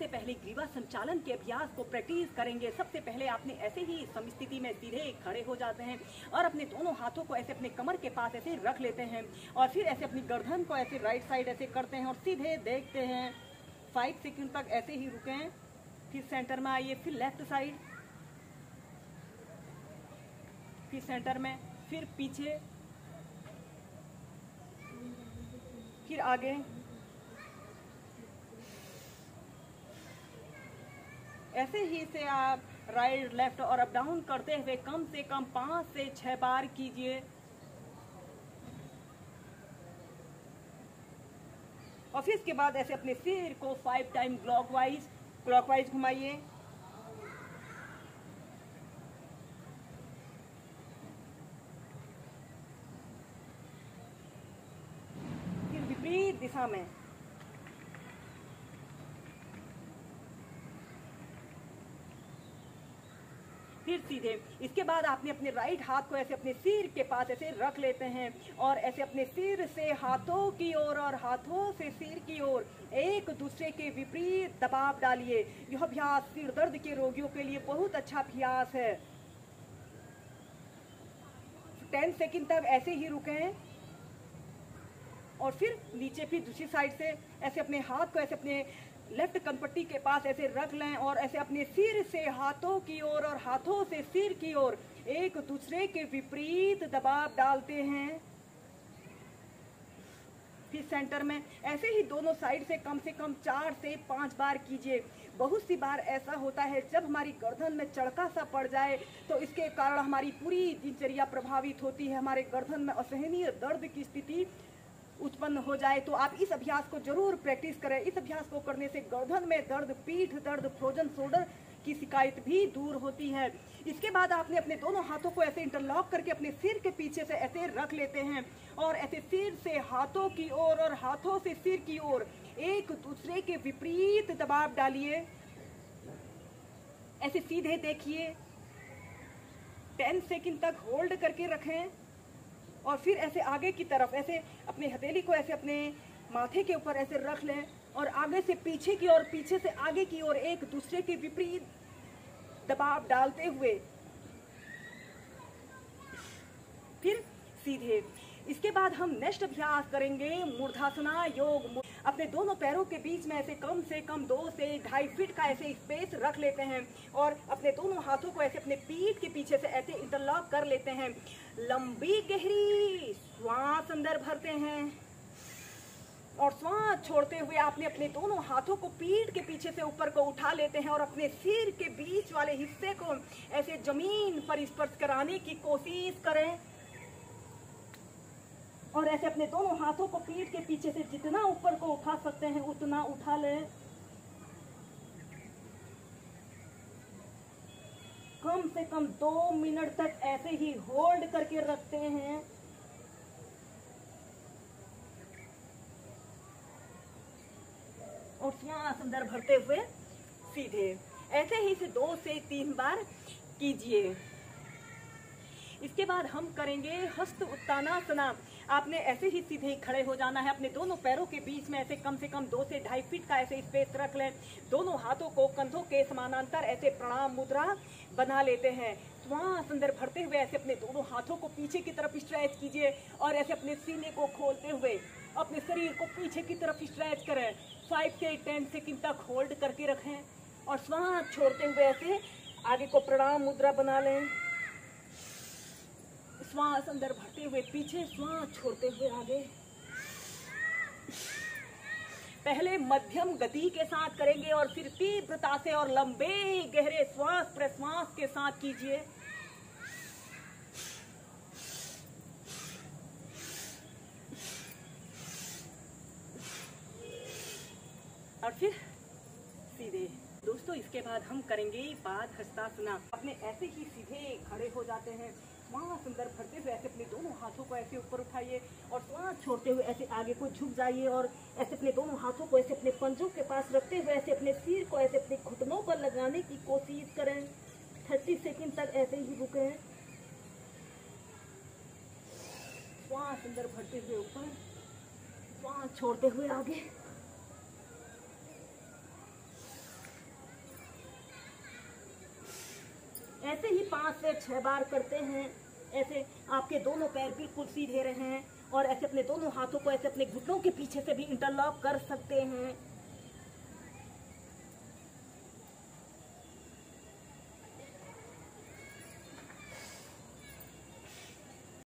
पहले ग्रीवा संचालन के अभ्यास को प्रैक्टिस करेंगे। सबसे पहले आपने ऐसे ही समस्थिति में सीधे खड़े हो जाते हैं और अपने दोनों हाथों को ऐसे अपने कमर के पास ऐसे रख लेते हैं और फिर ऐसे अपनी गर्दन को ऐसे राइट साइड ऐसे करते हैं और सीधे देखते हैं। 5 सेकंड तक ऐसे ही रुकें, फिर सेंटर में आइए, फिर लेफ्ट साइड, फिर सेंटर में, फिर पीछे, फिर आगे। ऐसे ही से आप राइट लेफ्ट और अप डाउन करते हुए कम से कम 5 से 6 बार कीजिए। और फिर इसके बाद ऐसे अपने सिर को 5 टाइम क्लॉकवाइज घुमाइए। फिर विपरीत दिशा में। फिर सीधे। इसके बाद आपने अपने राइट हाथ को ऐसे अपने सिर के पास ऐसे रख लेते हैं और ऐसे अपने सिर से हाथों की ओर और हाथों से सिर की ओर एक दूसरे के विपरीत दबाव डालिए। यह अभ्यास सिर दर्द के रोगियों के लिए बहुत अच्छा अभ्यास है। 10 सेकंड तक ऐसे ही रुकें और फिर नीचे फिर दूसरी साइड से ऐसे अपने हाथ को ऐसे अपने लेफ्ट कनपट्टी के पास ऐसे रख लें और ऐसे अपने सिर से हाथों की ओर और हाथों से सिर की ओर एक दूसरे के विपरीत दबाव डालते हैं। फिर सेंटर में ऐसे ही दोनों साइड से कम 4 से 5 बार कीजिए। बहुत सी बार ऐसा होता है जब हमारी गर्दन में चढ़का सा पड़ जाए तो इसके कारण हमारी पूरी दिनचर्या प्रभावित होती है, हमारे गर्दन में असहनीय दर्द की स्थिति उत्पन्न हो जाए। तो आप इस अभ्यास को जरूर प्रैक्टिस करें। इस अभ्यास को करने से गर्दन में दर्द, पीठ दर्द, फ्रोजन शोल्डर की शिकायत भी दूर होती है। इसके बाद आपने अपने दोनों हाथों को ऐसे इंटरलॉक करके अपने सिर के पीछे से ऐसे रख लेते हैं और ऐसे सिर से हाथों की ओर और हाथों से सिर की ओर एक दूसरे के विपरीत दबाव डालिए। ऐसे सीधे देखिए, 10 सेकंड तक होल्ड करके रखें और फिर ऐसे आगे की तरफ ऐसे अपने हथेली को ऐसे अपने माथे के ऊपर ऐसे रख लें और आगे से पीछे की ओर, पीछे से आगे की ओर एक दूसरे के विपरीत दबाव डालते हुए फिर सीधे। इसके बाद हम नेक्स्ट अभ्यास करेंगे मूर्धासना योग। अपने दोनों पैरों के बीच में ऐसे कम 2 से 2.5 फीट का ऐसे स्पेस रख लेते हैं और अपने दोनों हाथों को ऐसे अपने पीठ के पीछे से ऐसे इंटरलॉक कर लेते हैं। लंबी गहरी श्वास अंदर भरते हैं और श्वास छोड़ते हुए आपने अपने दोनों हाथों को पीठ के पीछे से ऊपर को उठा लेते हैं और अपने सिर के बीच वाले हिस्से को ऐसे जमीन पर स्पर्श कराने की कोशिश करें और ऐसे अपने दोनों हाथों को पीठ के पीछे से जितना ऊपर को उठा सकते हैं उतना उठा लें। कम से कम 2 मिनट तक ऐसे ही होल्ड करके रखते हैं। और श्वास अंदर भरते हुए सीधे। ऐसे ही से 2 से 3 बार कीजिए। इसके बाद हम करेंगे हस्त उत्तानासना। आपने ऐसे ही सीधे खड़े हो जाना है। अपने दोनों पैरों के बीच में ऐसे कम से कम 2 से 2.5 फीट का ऐसे स्पेस रख लें। दोनों हाथों को कंधों के समानांतर ऐसे प्रणाम मुद्रा बना लेते हैं। श्वास अंदर भरते हुए ऐसे अपने दोनों हाथों को पीछे की तरफ स्ट्रेच कीजिए और ऐसे अपने सीने को खोलते हुए अपने शरीर को पीछे की तरफ स्ट्रेच करें। 5 से 10 सेकंड तक होल्ड करके रखें और श्वास छोड़ते हुए ऐसे आगे को प्रणाम मुद्रा बना लें। श्वास अंदर भरते हुए पीछे, श्वास छोड़ते हुए आगे। पहले मध्यम गति के साथ करेंगे और फिर तीव्रता से और लंबे गहरे श्वास प्रश्वास के साथ कीजिए। और फिर सीधे। दोस्तों, इसके बाद हम करेंगे पाद हस्तासना। अपने ऐसे ही सीधे खड़े हो जाते हैं। श्वास अंदर भरते हुए ऐसे अपने दोनों हाथों को ऐसे ऊपर उठाइए और श्वास छोड़ते हुए ऐसे आगे को झुक जाइए और ऐसे अपने दोनों हाथों को ऐसे अपने पंजों के पास रखते हुए ऐसे अपने सिर को ऐसे अपने घुटनों पर लगाने की कोशिश करें। 30 सेकंड तक ऐसे ही रुकें। श्वास अंदर भरते हुए ऊपर, श्वास छोड़ते हुए आगे। ऐसे ही 5 से 6 बार करते हैं। ऐसे आपके दोनों पैर बिल्कुल सीधे रहें और ऐसे अपने दोनों हाथों को ऐसे अपने घुटनों के पीछे से भी इंटरलॉक कर सकते हैं।